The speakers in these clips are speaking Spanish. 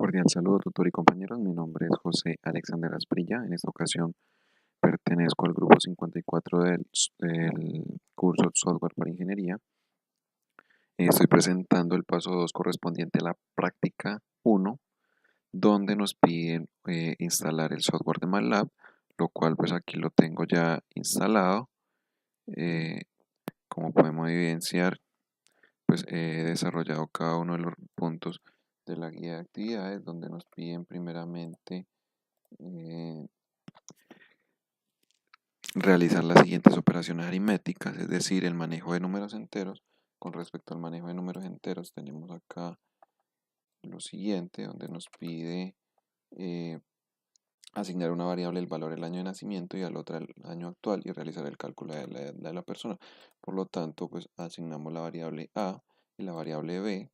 Cordial saludo, tutor y compañeros. Mi nombre es José Alexander Asprilla. En esta ocasión pertenezco al grupo 54 del curso Software para Ingeniería. Estoy presentando el paso 2 correspondiente a la práctica 1, donde nos piden instalar el software de MATLAB, lo cual pues aquí lo tengo ya instalado. Como podemos evidenciar, pues he desarrollado cada uno de los puntos de la guía de actividades, donde nos piden primeramente realizar las siguientes operaciones aritméticas, es decir, el manejo de números enteros. Con respecto al manejo de números enteros, tenemos acá lo siguiente, donde nos pide asignar una variable el valor del año de nacimiento y al otro el año actual y realizar el cálculo de la edad de la persona. Por lo tanto, pues asignamos la variable A y la variable B.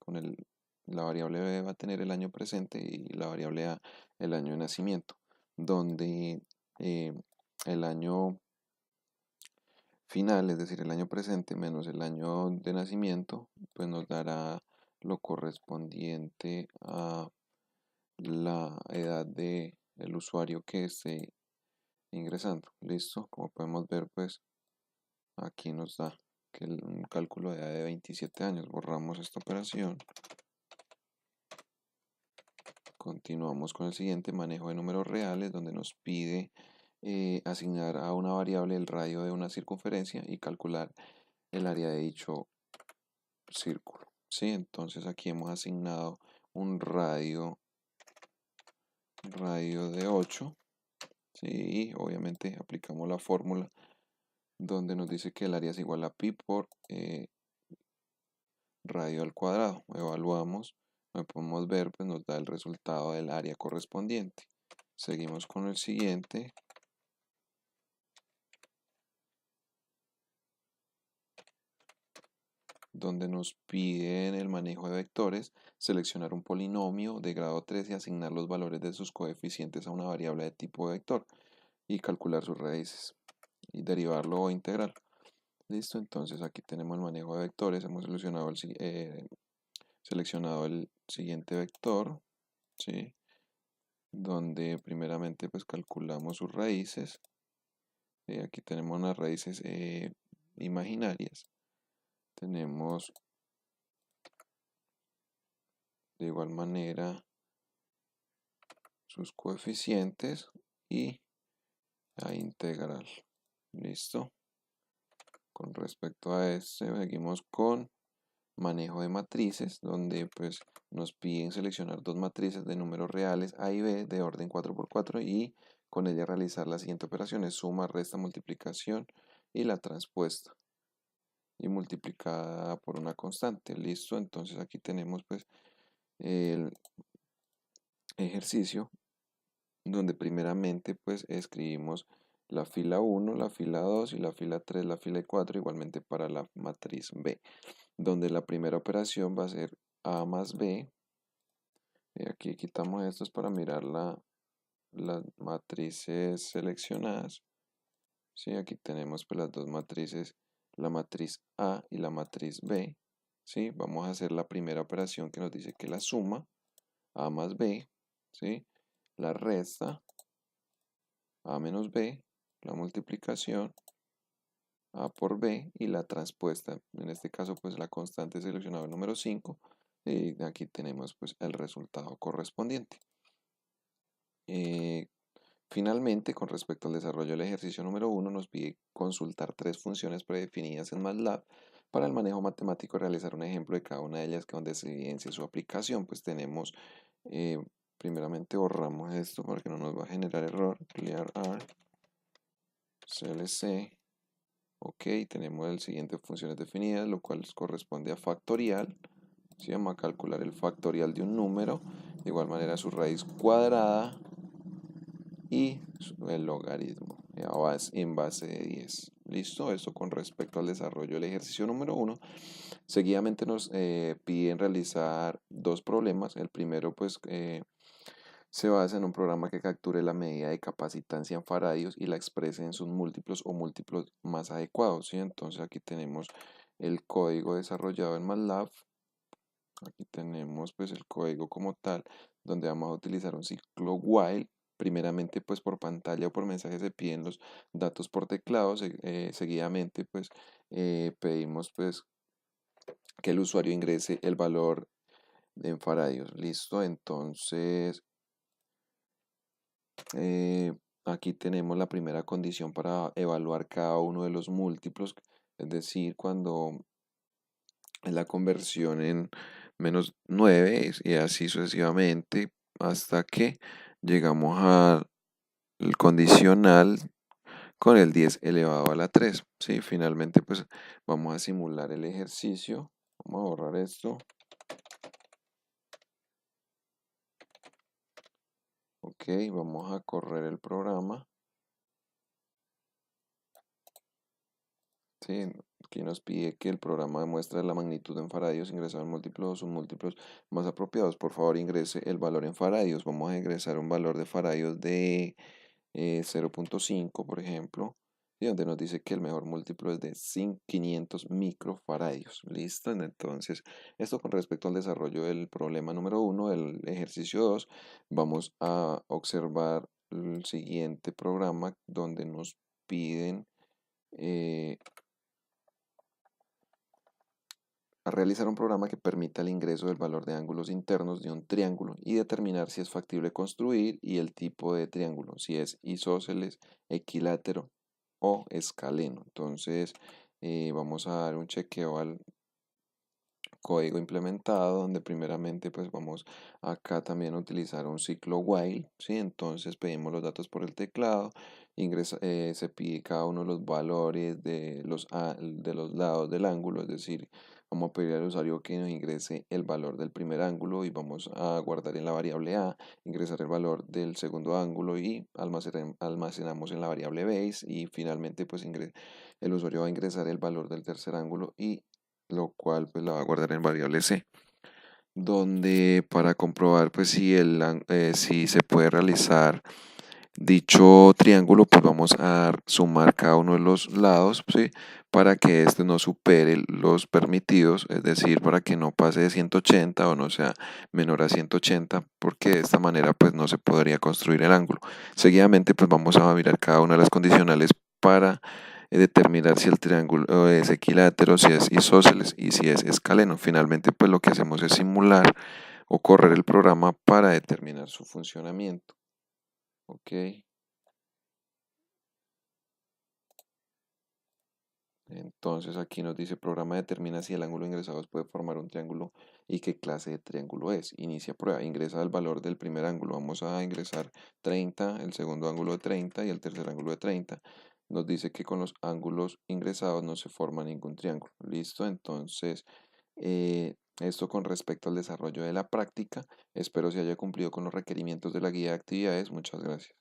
La variable B va a tener el año presente y la variable A el año de nacimiento, donde el año final, es decir, el año presente menos el año de nacimiento, pues nos dará lo correspondiente a la edad del usuario que esté ingresando. Listo, como podemos ver, pues aquí nos da que un cálculo de edad de 27 años. Borramos esta operación. Continuamos con el siguiente, manejo de números reales, donde nos pide asignar a una variable el radio de una circunferencia y calcular el área de dicho círculo. ¿Sí? Entonces aquí hemos asignado un radio de 8. ¿Sí? Y obviamente aplicamos la fórmula donde nos dice que el área es igual a pi por radio al cuadrado. Evaluamos, como podemos ver, pues nos da el resultado del área correspondiente. Seguimos con el siguiente. Donde nos piden el manejo de vectores, seleccionar un polinomio de grado 3 y asignar los valores de sus coeficientes a una variable de tipo vector y calcular sus raíces y derivarlo o integral. Listo, entonces aquí tenemos el manejo de vectores. Hemos seleccionado el siguiente vector, ¿sí? Donde primeramente pues calculamos sus raíces. Aquí tenemos unas raíces imaginarias. Tenemos de igual manera sus coeficientes y la integral. Listo. Con respecto a este, seguimos con manejo de matrices, donde pues nos piden seleccionar dos matrices de números reales A y B de orden 4×4 y con ellas realizar las siguientes operaciones: suma, resta, multiplicación y la transpuesta y multiplicada por una constante. Listo, entonces aquí tenemos pues el ejercicio donde primeramente pues escribimos la fila 1, la fila 2 y la fila 3, la fila 4, igualmente para la matriz B, donde la primera operación va a ser A más B. Aquí quitamos estos para mirar las matrices seleccionadas. ¿Sí? Aquí tenemos pues las dos matrices, la matriz A y la matriz B. ¿Sí? Vamos a hacer la primera operación que nos dice que la suma, A más B, ¿sí? La resta, A menos B, la multiplicación, A por B y la transpuesta. En este caso pues la constante seleccionada el número 5 y aquí tenemos pues el resultado correspondiente. Finalmente, con respecto al desarrollo del ejercicio número 1, nos pide consultar tres funciones predefinidas en MATLAB para el manejo matemático y realizar un ejemplo de cada una de ellas donde se evidencie su aplicación. Pues tenemos, primeramente borramos esto porque no nos va a generar error. Clear R, CLC. Ok, tenemos las siguientes funciones definidas, lo cual corresponde a factorial. ¿Sí? Vamos a calcular el factorial de un número, de igual manera su raíz cuadrada y el logaritmo en base de 10. ¿Listo? Esto con respecto al desarrollo del ejercicio número 1. Seguidamente nos piden realizar dos problemas. El primero pues se basa en un programa que capture la medida de capacitancia en faradios y la exprese en sus múltiplos o múltiplos más adecuados. ¿Sí? Entonces aquí tenemos el código desarrollado en MATLAB. Aquí tenemos pues el código como tal, donde vamos a utilizar un ciclo while. Primeramente pues por pantalla o por mensaje se piden los datos por teclado, seguidamente pues pedimos pues que el usuario ingrese el valor en faradios. Listo, entonces eh, aquí tenemos la primera condición para evaluar cada uno de los múltiplos, es decir, cuando es la conversión en -9 y así sucesivamente hasta que llegamos al condicional con el 10 elevado a la 3. ¿Sí? Finalmente pues vamos a simular el ejercicio. Vamos a borrar esto. Ok, vamos a correr el programa. Sí, aquí nos pide que el programa demuestre la magnitud en faradios ingresado en múltiplos o submúltiplos más apropiados. Por favor, ingrese el valor en faradios. Vamos a ingresar un valor de faradios de 0.5, por ejemplo, y donde nos dice que el mejor múltiplo es de 500 microfaradios. ¿Listo? Entonces, esto con respecto al desarrollo del problema número 1, del ejercicio 2, vamos a observar el siguiente programa donde nos piden eh, a realizar un programa que permita el ingreso del valor de ángulos internos de un triángulo y determinar si es factible construir y el tipo de triángulo, si es isósceles, equilátero o escaleno. Entonces vamos a dar un chequeo al código implementado donde primeramente pues vamos acá también a utilizar un ciclo while, ¿sí? Entonces pedimos los datos por el teclado, se pide cada uno de los valores de los lados del ángulo, es decir, vamos a pedir al usuario que nos ingrese el valor del primer ángulo y vamos a guardar en la variable A, ingresar el valor del segundo ángulo y almacenamos en la variable base y finalmente pues el usuario va a ingresar el valor del tercer ángulo y lo cual pues la va a guardar en variable C, donde para comprobar pues si se puede realizar dicho triángulo, pues vamos a sumar cada uno de los lados, ¿sí? Para que este no supere los permitidos, es decir, para que no pase de 180 o no sea menor a 180, porque de esta manera pues no se podría construir el ángulo. Seguidamente pues vamos a mirar cada una de las condicionales para determinar si el triángulo es equilátero, si es isósceles y si es escaleno. Finalmente pues lo que hacemos es simular o correr el programa para determinar su funcionamiento. Ok. Entonces aquí nos dice programa determina si el ángulo ingresado puede formar un triángulo y qué clase de triángulo es. Inicia prueba, ingresa el valor del primer ángulo. Vamos a ingresar 30, el segundo ángulo de 30 y el tercer ángulo de 30. Nos dice que con los ángulos ingresados no se forma ningún triángulo. Listo, entonces esto con respecto al desarrollo de la práctica. Espero se haya cumplido con los requerimientos de la guía de actividades. Muchas gracias.